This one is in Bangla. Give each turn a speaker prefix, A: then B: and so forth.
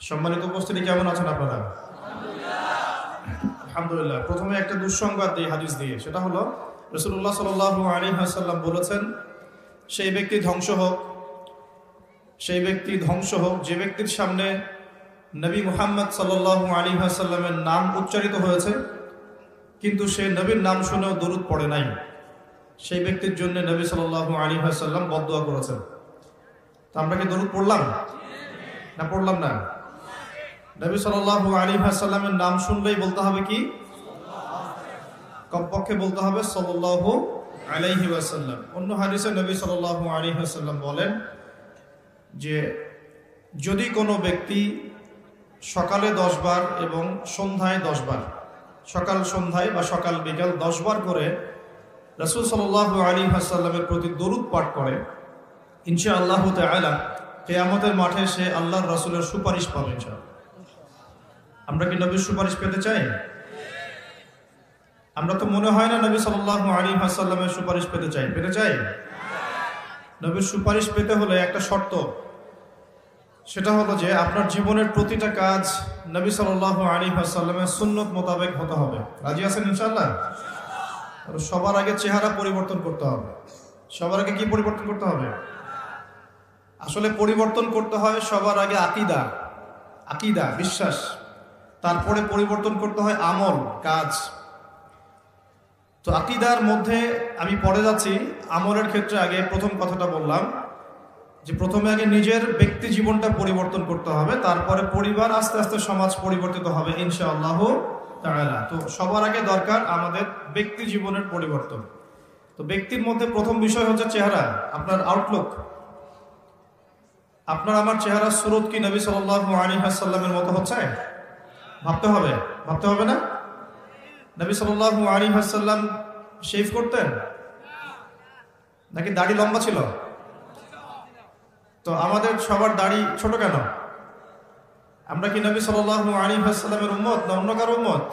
A: সম্মানিত উপস্থিতি, কেমন আছেন আপনারা? আলহামদুলিল্লাহ। প্রথমে একটা দুঃসংবাদ দিই হাদিস দিয়ে, সেটা হলো রাসূলুল্লাহ সাল্লাল্লাহু আলাইহি ওয়াসাল্লাম বলেছেন, সেই ব্যক্তি ধ্বংস হোক যে ব্যক্তির সামনে নবী মুহাম্মদ সাল্লাল্লাহু আলাইহি ওয়াসাল্লামের নাম উচ্চারিত হয়েছে কিন্তু সে নবীর নাম শুনেও দরুদ পড়ে নাই। সেই ব্যক্তির জন্য নবী সাল্লাল্লাহু আলাইহি ওয়াসাল্লাম বদদুয়া করেছেন। তো আমরা কি দরুদ পড়লাম না পড়লাম না? নবী সাল্লাল্লাহু আলাইহি ওয়াসাল্লামের নাম শুনলেই বলতে হবে কি? কমপক্ষে বলতে হবে সাল্লাল্লাহু আলাইহি ওয়াসাল্লাম। অন্য হাদিসে নবী সাল্লাল্লাহু আলাইহি ওয়াসাল্লাম বলেন যে যদি কোনো ব্যক্তি সকালে 10 বার এবং সন্ধ্যায় 10 বার, সকাল সন্ধ্যায় বা সকাল বিকাল 10 বার করে রাসূল সাল্লাল্লাহু আলাইহি ওয়াসাল্লামের প্রতি দরুদ পাঠ করে, ইনশাআল্লাহু তাআলা কিয়ামতের মাঠে সে আল্লাহর রাসূলের সুপারিশ পাবে ইনশাআল্লাহ। আমরা কি নবীর সুপারিশ পেতে চাই? আমরা তো মনে হয় না নবী সাল্লাল্লাহু আলাইহি ওয়াসাল্লামের সুপারিশ পেতে চাই। নবীর সুপারিশ পেতে হলে একটা শর্ত, সেটা হলো যে আপনার জীবনের প্রতিটা কাজ নবী সাল্লাল্লাহু আলাইহি ওয়াসাল্লামের সুন্নত মোতাবেক হতে হবে। রাজি আছেন ইনশাআল্লাহ? সবার আগে চেহারা পরিবর্তন করতে হবে। সবার আগে কি পরিবর্তন করতে হবে? আসলে পরিবর্তন করতে হয় সবার আগে আকীদা বিশ্বাস, তারপরে পরিবর্তন করতে হয় আমল কাজ। তো আকীদার মধ্যে আমি পড়ে যাচ্ছি, আমলের ক্ষেত্রে আগে প্রথম কথাটা বললাম যে প্রথমে আগে নিজের ব্যক্তি জীবনটা পরিবর্তন করতে হবে, তারপরে পরিবার, আস্তে আস্তে সমাজ পরিবর্তিত হবে ইনশাআল্লাহ তাআলা। তো সবার আগে দরকার আমাদের ব্যক্তি জীবনের পরিবর্তন। তো ব্যক্তির মধ্যে প্রথম বিষয় হচ্ছে চেহারা, আপনার আউটলুক। আপনার আমার চেহারা সুরত কি নবী সাল্লাল্লাহু আলাইহি ওয়াসাল্লামের মতো হচ্ছে? ভাবতে হবে না? নবী সাল্লাল্লাহু আলাইহি ওয়াসাল্লাম শেভ করতেন নাকি দাড়ি লম্বা ছিল? তো আমাদের সবার দাড়ি ছোট কেন? আমরা কি নবী সাল্লাল্লাহু আলাইহি ওয়াসাল্লামের উম্মত না অন্য কারো উম্মত?